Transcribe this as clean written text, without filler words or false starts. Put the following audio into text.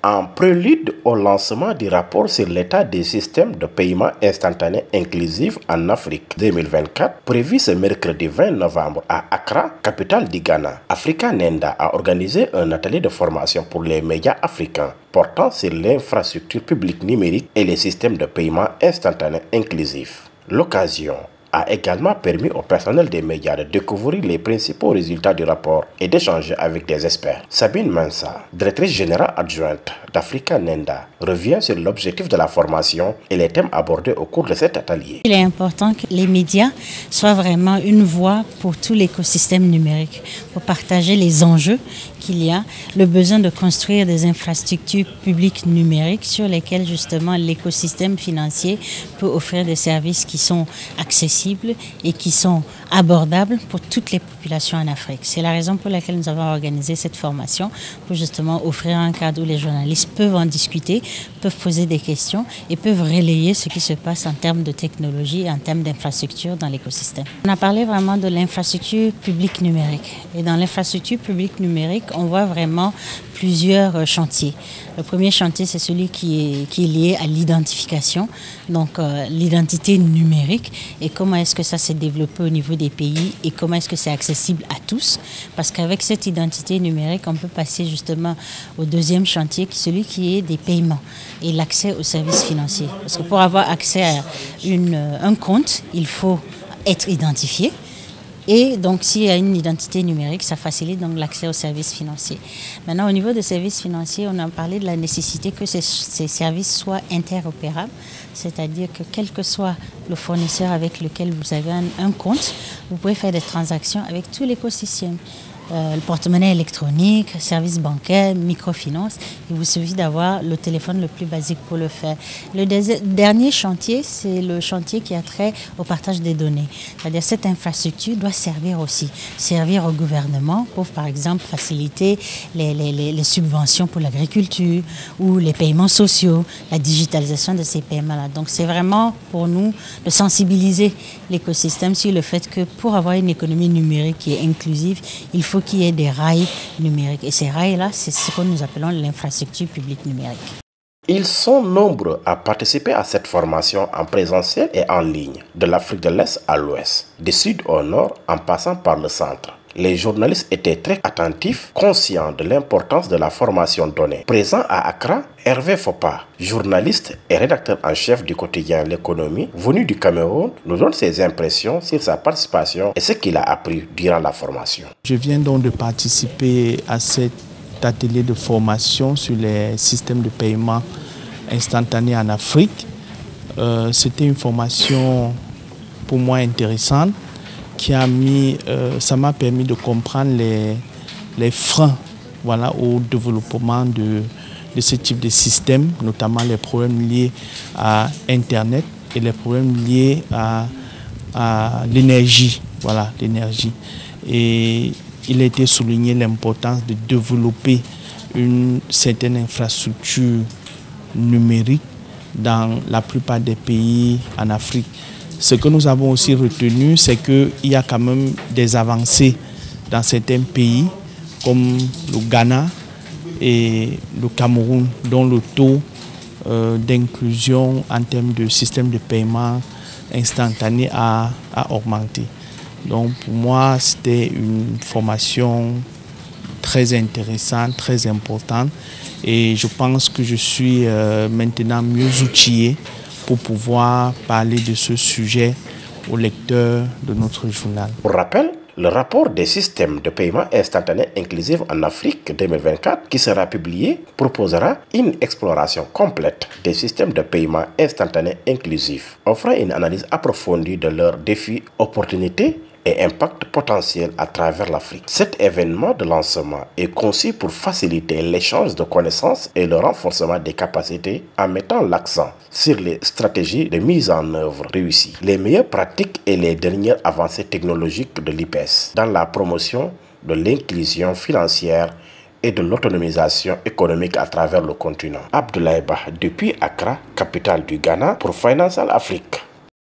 En prélude au lancement du rapport sur l'état des systèmes de paiement instantané inclusif en Afrique 2024, prévu ce mercredi 20 novembre à Accra, capitale du Ghana, Africa Nenda a organisé un atelier de formation pour les médias africains portant sur l'infrastructure publique numérique et les systèmes de paiement instantané inclusif. L'occasion a également permis au personnel des médias de découvrir les principaux résultats du rapport et d'échanger avec des experts. Sabine Mansa, directrice générale adjointe d'Africa Nenda, revient sur l'objectif de la formation et les thèmes abordés au cours de cet atelier. Il est important que les médias soient vraiment une voix pour tout l'écosystème numérique, pour partager les enjeux qu'il y a, le besoin de construire des infrastructures publiques numériques sur lesquelles justement l'écosystème financier peut offrir des services qui sont accessibles et qui sont abordables pour toutes les populations en Afrique. C'est la raison pour laquelle nous avons organisé cette formation, pour justement offrir un cadre où les journalistes peuvent en discuter, peuvent poser des questions et peuvent relayer ce qui se passe en termes de technologie et en termes d'infrastructure dans l'écosystème. On a parlé vraiment de l'infrastructure publique numérique. Et dans l'infrastructure publique numérique, on voit vraiment plusieurs chantiers. Le premier chantier, c'est celui qui est lié à l'identification, donc l'identité numérique et comment est-ce que ça s'est développé au niveau des pays et comment est-ce que c'est accessible à tous. Parce qu'avec cette identité numérique, on peut passer justement au deuxième chantier, qui est celui qui est des paiements et l'accès aux services financiers. Parce que pour avoir accès à un compte, il faut être identifié. Et donc, s'il y a une identité numérique, ça facilite donc l'accès aux services financiers. Maintenant, au niveau des services financiers, on a parlé de la nécessité que ces services soient interopérables, c'est-à-dire que quel que soit le fournisseur avec lequel vous avez un compte, vous pouvez faire des transactions avec tout l'écosystème. Le porte-monnaie électronique, services bancaires, microfinance. Il vous suffit d'avoir le téléphone le plus basique pour le faire. Le dernier chantier, c'est le chantier qui a trait au partage des données. C'est-à-dire cette infrastructure doit servir au gouvernement pour, par exemple, faciliter les subventions pour l'agriculture ou les paiements sociaux, la digitalisation de ces paiements-là. Donc c'est vraiment pour nous de sensibiliser l'écosystème sur le fait que pour avoir une économie numérique qui est inclusive, il faut qu'il y ait des rails numériques. Et ces rails-là, c'est ce que nous appelons l'infrastructure publique numérique. Ils sont nombreux à participer à cette formation en présentiel et en ligne, de l'Afrique de l'Est à l'Ouest, du Sud au Nord en passant par le centre. Les journalistes étaient très attentifs, conscients de l'importance de la formation donnée. Présent à Accra, Hervé Fopa, journaliste et rédacteur en chef du quotidien L'économie, venu du Cameroun, nous donne ses impressions sur sa participation et ce qu'il a appris durant la formation. Je viens donc de participer à cet atelier de formation sur les systèmes de paiement instantané en Afrique. C'était une formation pour moi intéressante, ça m'a permis de comprendre les freins, voilà, au développement de ce type de système, notamment les problèmes liés à Internet et les problèmes liés à l'énergie. Voilà, l'énergie. Et il a été souligné l'importance de développer une certaine infrastructure numérique dans la plupart des pays en Afrique. Ce que nous avons aussi retenu, c'est qu'il y a quand même des avancées dans certains pays, comme le Ghana et le Cameroun, dont le taux d'inclusion en termes de système de paiement instantané a augmenté. Donc pour moi, c'était une formation très intéressante, très importante, et je pense que je suis maintenant mieux outillé pour pouvoir parler de ce sujet aux lecteurs de notre journal. Pour rappel, le rapport des systèmes de paiement instantané inclusif en Afrique 2024, qui sera publié, proposera une exploration complète des systèmes de paiement instantané inclusif, offrant une analyse approfondie de leurs défis, opportunités et impact potentiel à travers l'Afrique. Cet événement de lancement est conçu pour faciliter l'échange de connaissances et le renforcement des capacités en mettant l'accent sur les stratégies de mise en œuvre réussies, les meilleures pratiques et les dernières avancées technologiques de l'IPES dans la promotion de l'inclusion financière et de l'autonomisation économique à travers le continent. Abdoulaye Ba depuis Accra, capitale du Ghana, pour Financial Afrique.